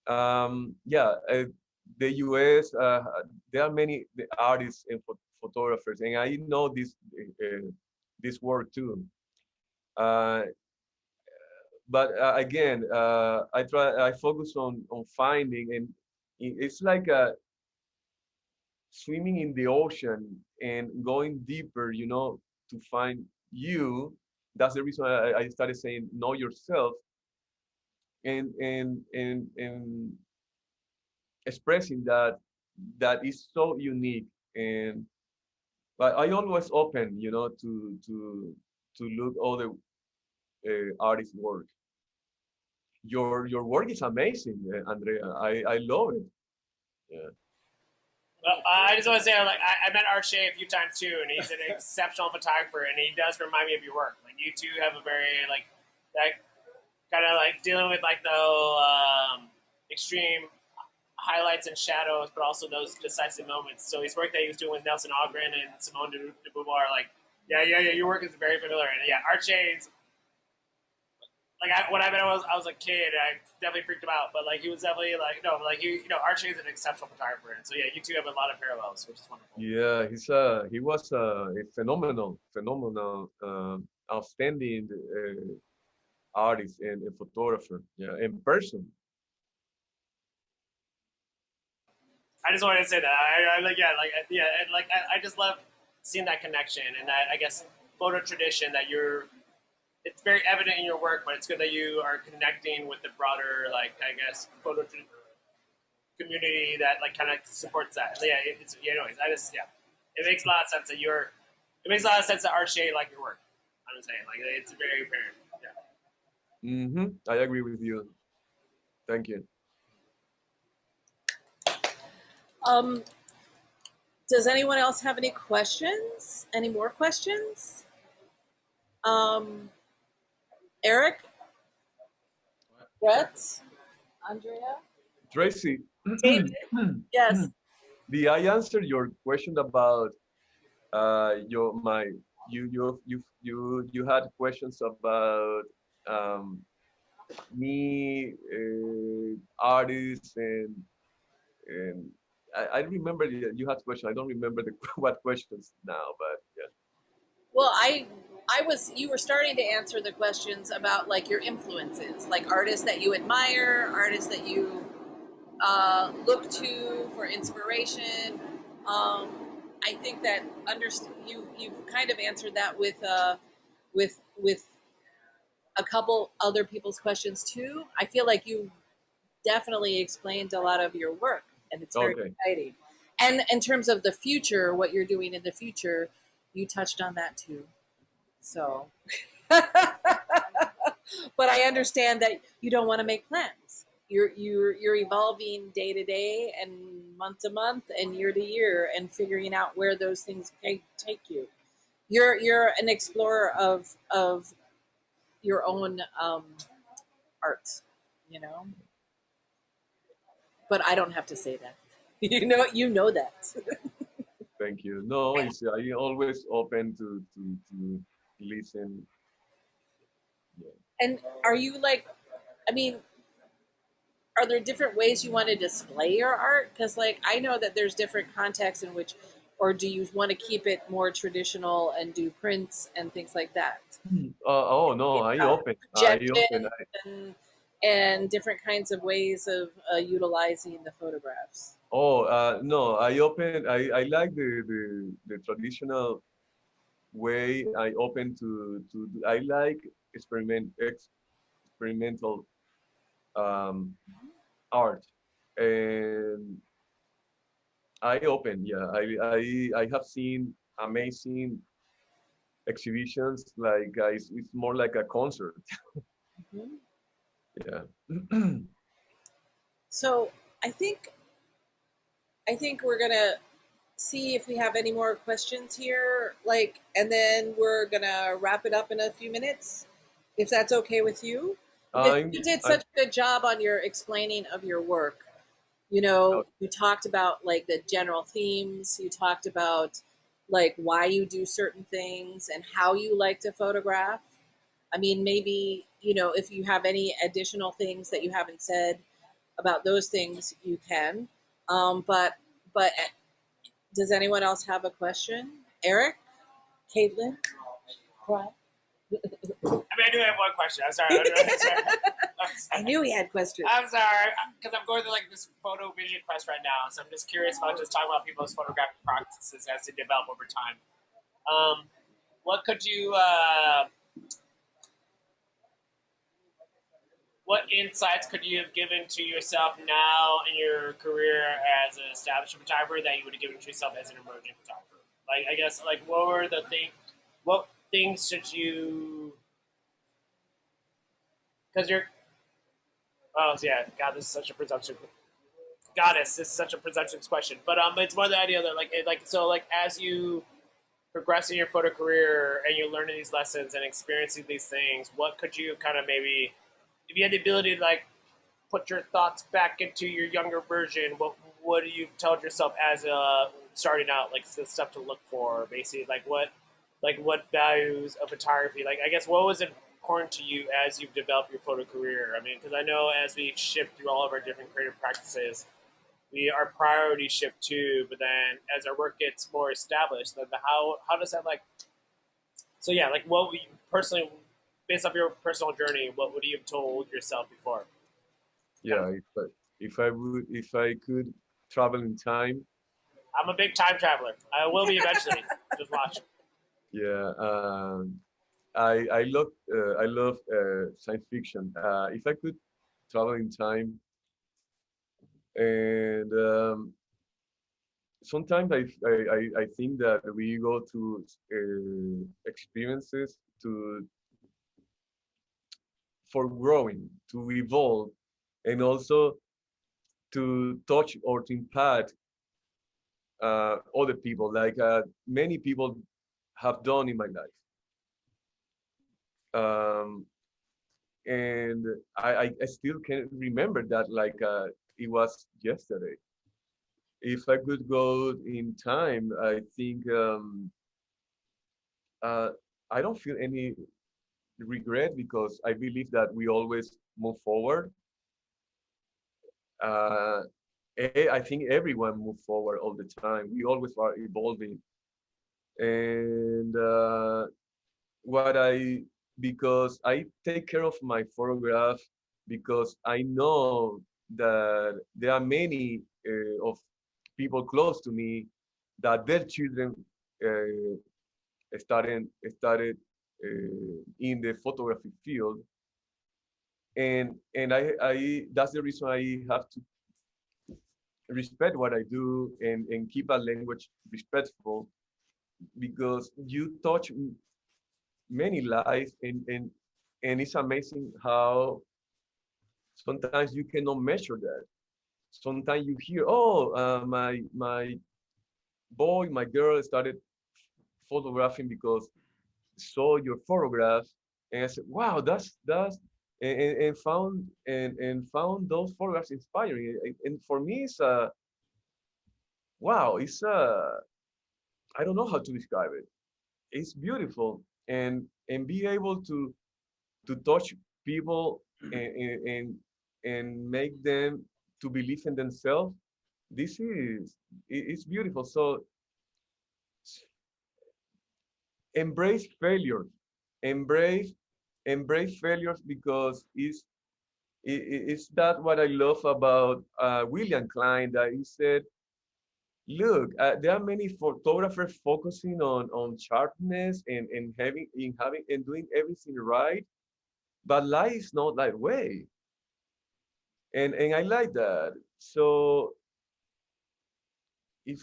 Yeah, the U.S. There are many artists and photographers, and I know this work too. Uh, but again, I focus on finding, and it's like swimming in the ocean and going deeper, you know, to find you. That's the reason I started saying know yourself, and expressing that is so unique. And but I always open, you know, to look all the artist work. Your work is amazing, Andrea. I love it. Yeah. Well, I just want to say, like, I met Art Shea a few times too, and he's an exceptional photographer, and he does remind me of your work. Like, you two have a very like that kind of like dealing with like the extreme highlights and shadows, but also those decisive moments. So his work that he was doing with Nelson Algren and Simone de Beauvoir, like, yeah, your work is very familiar. And yeah, Art Shea's, like, when I met him, I was a kid, and I definitely freaked him out. But like, he was definitely like, no, like you know, Art Shea is an exceptional photographer, and so yeah, you two have a lot of parallels, which is wonderful. Yeah, he was a phenomenal, outstanding artist and a photographer. Yeah, in person. I just wanted to say that. I like, yeah, like, yeah, and like, I just love seeing that connection and that, I guess, photo tradition that you're. It's very evident in your work, but it's good that you are connecting with the broader, like, I guess, photo community that like kind of supports that. Yeah, it's, yeah, anyways, it makes a lot of sense that you're. It makes a lot of sense that Art Shea like your work. I'm saying, like, it's very apparent. Yeah. I agree with you. Thank you. Does anyone else have any questions? Any more questions? Eric? Brett? Andrea? Tracy, David? Yes. did I answer your question about you had questions about me, artists, and I remember you had questions. I don't remember what questions now, but yeah. Well, you were starting to answer the questions about like your influences, like artists that you admire, artists that you look to for inspiration. I think that you've kind of answered that with a couple other people's questions too. I feel like you definitely explained a lot of your work, and it's very exciting. And in terms of the future, what you're doing in the future, you touched on that too. So, but I understand that you don't want to make plans. You're evolving day to day and month to month and year to year and figuring out where those things take you. You're an explorer of your own art, you know. But I don't have to say that. You know that. Thank you. No, it's I always open to listen. Yeah. And are you like, I mean, are there different ways you want to display your art? Because like I know that there's different contexts in which, or do you want to keep it more traditional and do prints and things like that? Oh no, I open. And different kinds of ways of utilizing the photographs. No, I open. I like the traditional way. I open to. I like experimental art, and I open. Yeah, I have seen amazing exhibitions. Like it's more like a concert. Mm-hmm. Yeah. So I think we're gonna see if we have any more questions here, like, and then we're gonna wrap it up in a few minutes, if that's okay with you. You did such a good job on your explaining of your work. You know, you talked about like the general themes. You talked about like why you do certain things and how you like to photograph. I mean, maybe, you know, if you have any additional things that you haven't said about those things, you can. But does anyone else have a question? Eric? Caitlin? What? I mean, I do have one question. I'm sorry. I knew he had questions. I'm sorry, because I'm going through like this photo vision quest right now, so I'm just curious about just talking about people's photographic practices as they develop over time. What could you, what insights could you have given to yourself now in your career as an established photographer that you would have given to yourself as an emerging photographer? Like, I guess, like, what things should you, because you're, oh yeah, God, this is such a presumption. Goddess, this is such a presumptuous question, but it's more the idea that like as you progress in your photo career and you're learning these lessons and experiencing these things, what could you kind of maybe, if you had the ability to like put your thoughts back into your younger version, what would you told yourself as starting out, like the stuff to look for, basically, like what values of photography, like I guess what was important to you as you've developed your photo career? I mean, because I know as we shift through all of our different creative practices, our priorities shift too. But then as our work gets more established, then how does that like? So yeah, like what we personally, based off your personal journey, what would you have told yourself before? Yeah, if I could travel in time, I'm a big time traveler. I will be eventually. Just watch. yeah, I love science fiction. If I could travel in time, and sometimes I think that we go through experiences to for growing, to evolve, and also to touch or to impact other people, like many people have done in my life. Um, and I still can remember that like it was yesterday. If I could go in time, I think uh, I don't feel any regret because I believe that we always move forward. Uh, I think everyone move forward all the time. We always are evolving. And what I because I take care of my photograph because I know that there are many of people close to me that their children started in the photography field, and I that's the reason I have to respect what I do and keep a language respectful because you touch many lives and it's amazing how sometimes you cannot measure that. Sometimes you hear, oh, my boy, my girl started photographing because saw your photograph, and I said, wow, that's and found those photographs inspiring. And for me, it's a wow, it's a I don't know how to describe it. It's beautiful, and be able to touch people and make them to believe in themselves. This is it's beautiful. So embrace failure, embrace embrace failures because it's that what I love about William Klein that he said, look, there are many photographers focusing on sharpness and having and doing everything right, but life is not that way, and I like that. So if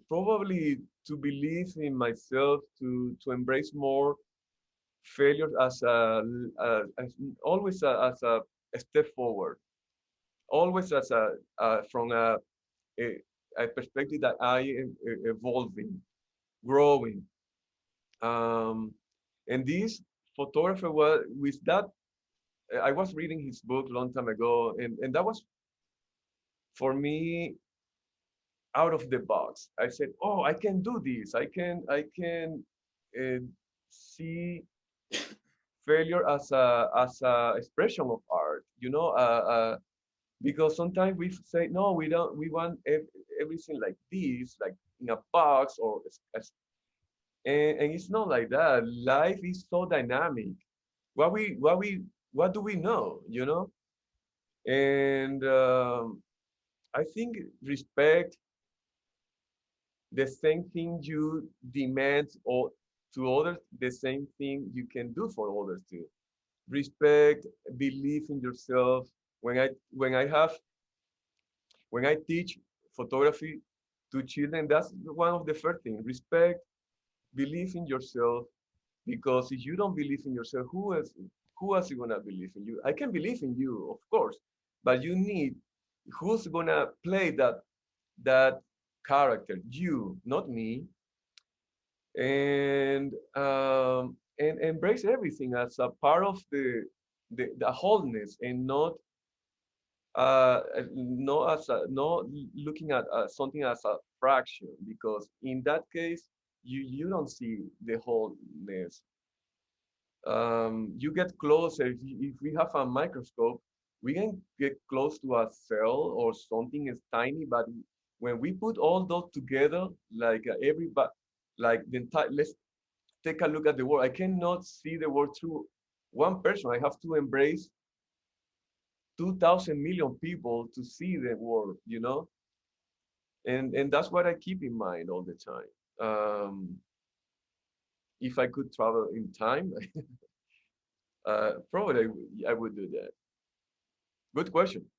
probably to believe in myself, to embrace more failure as always as a step forward, always as a from a, a perspective that I am evolving, growing. Um, and this photographer was with that. I was reading his book a long time ago, and that was for me out of the box. I said, "Oh, I can do this. I can uh, see failure as a expression of art." Because sometimes we say, "No, we don't. We want everything like this, like in a box or and it's not like that. Life is so dynamic. What do we know? You know? And I think respect the same thing you demand or to others, the same thing you can do for others too. Respect, believe in yourself. When I teach photography to children, that's one of the first things. Respect, believe in yourself, because if you don't believe in yourself, who else is gonna believe in you? I can believe in you, of course, but you need who's gonna play that character? You, not me. And embrace everything as a part of the wholeness, and not looking at something as a fraction, because in that case you don't see the wholeness. You get closer. If we have a microscope, we can get close to a cell or something is tiny, but when we put all those together, like everybody, like the entire, let's take a look at the world. I cannot see the world through one person. I have to embrace 2,000 million people to see the world, and that's what I keep in mind all the time. If I could travel in time, probably I would do that. Good question.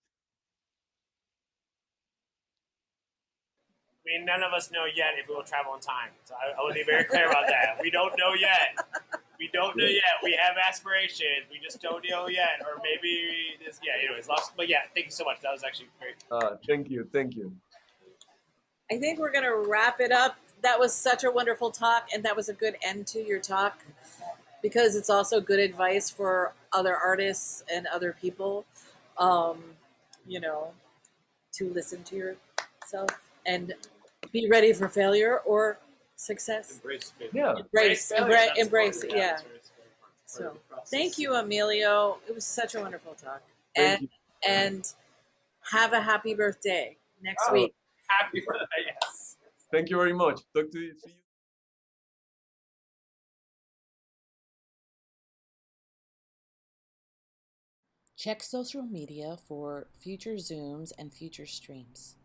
I mean, none of us know yet if we will travel in time. So I want to be very clear about that. We don't know yet. We don't know yet. We have aspirations. We just don't know yet. Or maybe this. Yeah. Anyways, but yeah, thank you so much. That was actually great. Thank you. Thank you. I think we're going to wrap it up. That was such a wonderful talk, and that was a good end to your talk, because it's also good advice for other artists and other people, you know, to listen to yourself and be ready for failure or success. Embrace failure. Yeah. Embrace it. Yeah. That's very So, part of the process. thank you, Emilio. It was such a wonderful talk. Thank you. And have a happy birthday next Oh. week. Happy birthday. Yes. Thank you very much. Talk to you. See you. Check social media for future Zooms and future streams.